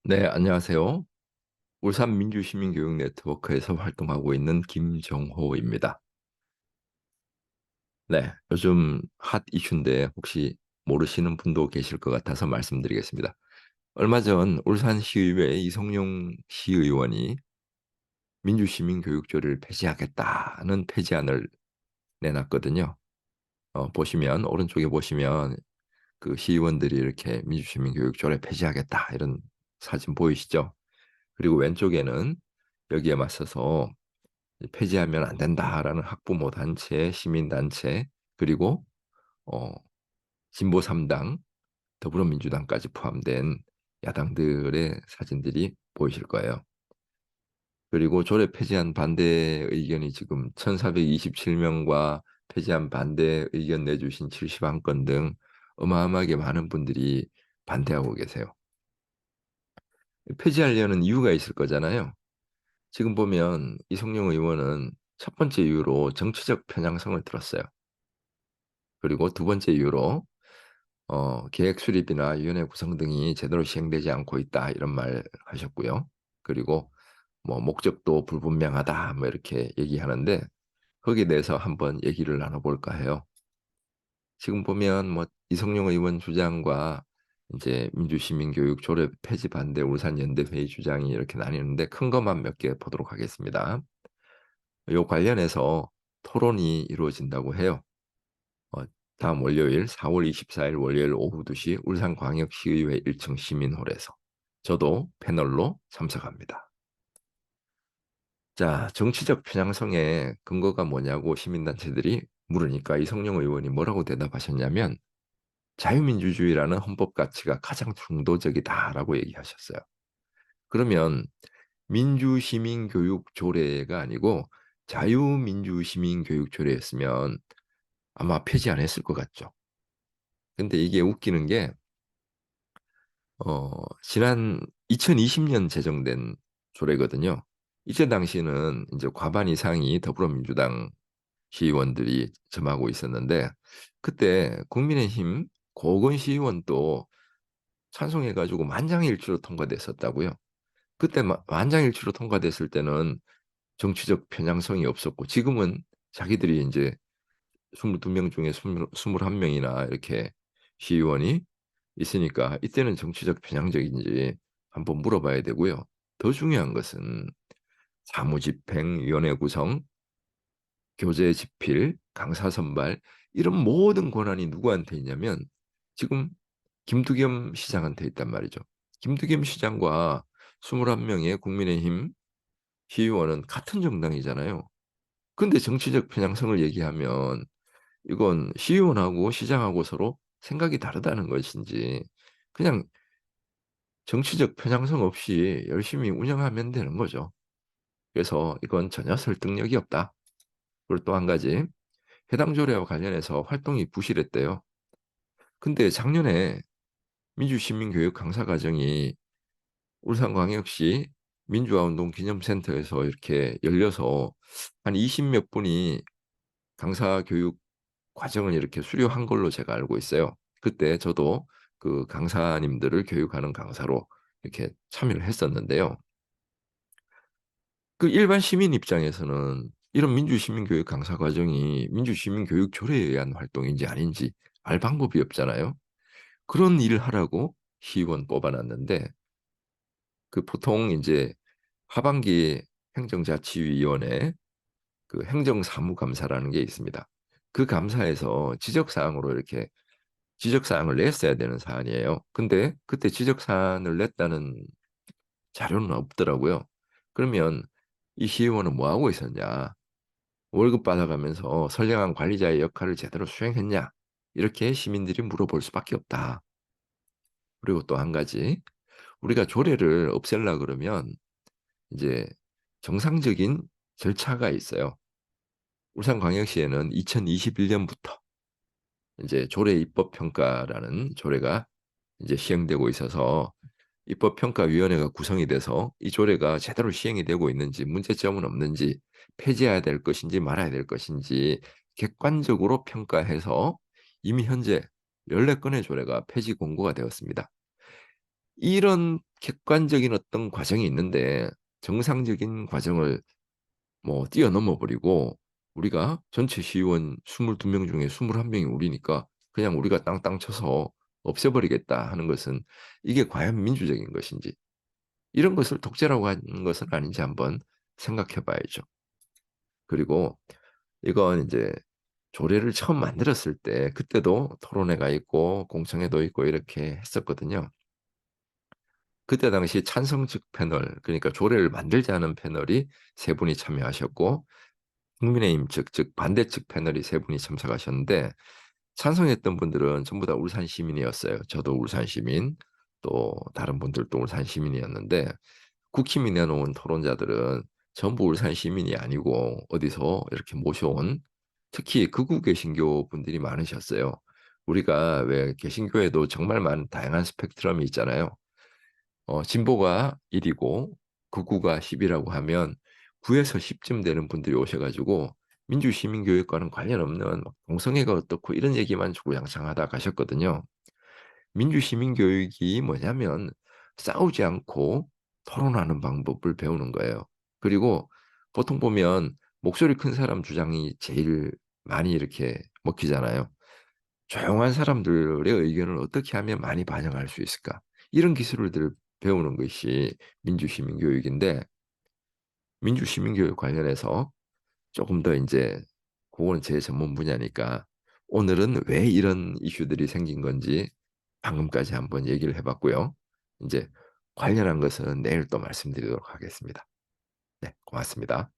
네, 안녕하세요. 울산 민주시민교육 네트워크에서 활동하고 있는 김정호입니다. 네, 요즘 핫 이슈인데 혹시 모르시는 분도 계실 것 같아서 말씀드리겠습니다. 얼마 전 울산시의회 이성용 시의원이 민주시민교육조를 폐지하겠다는 폐지안을 내놨거든요. 보시면 오른쪽에 보시면 그 시의원들이 이렇게 민주시민교육조를 폐지하겠다 이런 사진 보이시죠? 그리고 왼쪽에는 여기에 맞서서 폐지하면 안 된다라는 학부모 단체, 시민 단체, 그리고 어, 진보 3당, 더불어민주당까지 포함된 야당들의 사진들이 보이실 거예요. 그리고 조례 폐지안 반대 의견이 지금 1,427명과 폐지안 반대 의견 내주신 71건 등 어마어마하게 많은 분들이 반대하고 계세요. 폐지하려는 이유가 있을 거잖아요. 지금 보면 이성용 의원은 첫 번째 이유로 정치적 편향성을 들었어요. 그리고 두 번째 이유로 계획 수립이나 위원회 구성 등이 제대로 시행되지 않고 있다 이런 말 하셨고요. 그리고 뭐 목적도 불분명하다 뭐 이렇게 얘기하는데 거기에 대해서 한번 얘기를 나눠볼까 해요. 지금 보면 뭐 이성용 의원 주장과 이제 민주시민교육 조례 폐지 반대 울산연대회의 주장이 이렇게 나뉘는데 큰 것만 몇 개 보도록 하겠습니다. 요 관련해서 토론이 이루어진다고 해요. 어, 다음 월요일 4월 24일 월요일 오후 2시 울산광역시의회 1층 시민홀에서 저도 패널로 참석합니다. 자, 정치적 편향성의 근거가 뭐냐고 시민단체들이 물으니까 이성용 의원이 뭐라고 대답하셨냐면 자유민주주의라는 헌법 가치가 가장 중도적이다라고 얘기하셨어요. 그러면 민주시민교육조례가 아니고 자유민주시민교육조례였으면 아마 폐지 안 했을 것 같죠. 근데 이게 웃기는 게 지난 2020년 제정된 조례거든요. 이때 당시는 이제 과반 이상이 더불어민주당 시의원들이 점하고 있었는데 그때 국민의힘 고건 시의원도 찬성해가지고 만장일치로 통과됐었다고요. 그때 만장일치로 통과됐을 때는 정치적 편향성이 없었고 지금은 자기들이 이제 22명 중에 21명이나 이렇게 시의원이 있으니까 이때는 정치적 편향적인지 한번 물어봐야 되고요. 더 중요한 것은 사무집행위원회 구성, 교재 집필, 강사 선발 이런 모든 권한이 누구한테 있냐면 지금 김두겸 시장한테 있단 말이죠. 김두겸 시장과 21명의 국민의힘 시의원은 같은 정당이잖아요. 근데 정치적 편향성을 얘기하면 이건 시의원하고 시장하고 서로 생각이 다르다는 것인지 그냥 정치적 편향성 없이 열심히 운영하면 되는 거죠. 그래서 이건 전혀 설득력이 없다. 그리고 또 한 가지 해당 조례와 관련해서 활동이 부실했대요. 근데 작년에 민주시민교육 강사과정이 울산광역시 민주화운동 기념센터에서 이렇게 열려서 한 20몇 분이 강사교육 과정을 이렇게 수료한 걸로 제가 알고 있어요. 그때 저도 그 강사님들을 교육하는 강사로 이렇게 참여를 했었는데요. 그 일반 시민 입장에서는 이런 민주시민교육 강사 과정이 민주시민교육 조례에 의한 활동인지 아닌지 알 방법이 없잖아요. 그런 일을 하라고 시의원 뽑아놨는데 그 보통 이제 하반기 행정자치위원회 그 행정사무감사라는 게 있습니다. 그 감사에서 지적사항으로 이렇게 지적사항을 냈어야 되는 사안이에요. 근데 그때 지적사항을 냈다는 자료는 없더라고요. 그러면 이 시의원은 뭐 하고 있었냐? 월급 받아가면서 선량한 관리자의 역할을 제대로 수행했냐? 이렇게 시민들이 물어볼 수밖에 없다. 그리고 또 한 가지, 우리가 조례를 없앨라 그러면 이제 정상적인 절차가 있어요. 울산광역시에는 2021년부터 이제 조례 입법 평가라는 조례가 이제 시행되고 있어서 입법평가위원회가 구성이 돼서 이 조례가 제대로 시행이 되고 있는지 문제점은 없는지 폐지해야 될 것인지 말아야 될 것인지 객관적으로 평가해서 이미 현재 14건의 조례가 폐지 공고가 되었습니다. 이런 객관적인 어떤 과정이 있는데 정상적인 과정을 뭐 뛰어넘어 버리고 우리가 전체 시의원 22명 중에 21 명이 우리니까 그냥 우리가 땅땅 쳐서 없애버리겠다 하는 것은 이게 과연 민주적인 것인지, 이런 것을 독재라고 하는 것은 아닌지 한번 생각해 봐야죠. 그리고 이건 이제 조례를 처음 만들었을 때 그때도 토론회가 있고 공청회도 있고 이렇게 했었거든요. 그때 당시 찬성 측 패널, 그러니까 조례를 만들자는 패널이 3 분이 참여하셨고 국민의힘 측, 즉 반대 측 패널이 3 분이 참석하셨는데 찬성했던 분들은 전부 다 울산 시민이었어요. 저도 울산 시민, 또 다른 분들도 울산 시민이었는데 국힘이 내놓은 토론자들은 전부 울산 시민이 아니고 어디서 이렇게 모셔온, 특히 극우 개신교 분들이 많으셨어요. 우리가 왜 개신교에도 정말 많은 다양한 스펙트럼이 있잖아요. 진보가 1이고 극우가 10이라고 하면 9에서 10쯤 되는 분들이 오셔 가지고 민주시민교육과는 관련 없는 막 동성애가 어떻고 이런 얘기만 주구장창하다 가셨거든요. 민주시민교육이 뭐냐면 싸우지 않고 토론하는 방법을 배우는 거예요. 그리고 보통 보면 목소리 큰 사람 주장이 제일 많이 이렇게 먹히잖아요. 조용한 사람들의 의견을 어떻게 하면 많이 반영할 수 있을까? 이런 기술들을 배우는 것이 민주시민 교육인데, 민주시민 교육 관련해서 조금 더 인제 고거는 제 전문 분야니까 오늘은 왜 이런 이슈들이 생긴 건지 방금까지 한번 얘기를 해 봤고요. 인제 관련한 것은 내일 또 말씀드리도록 하겠습니다. 네, 고맙습니다.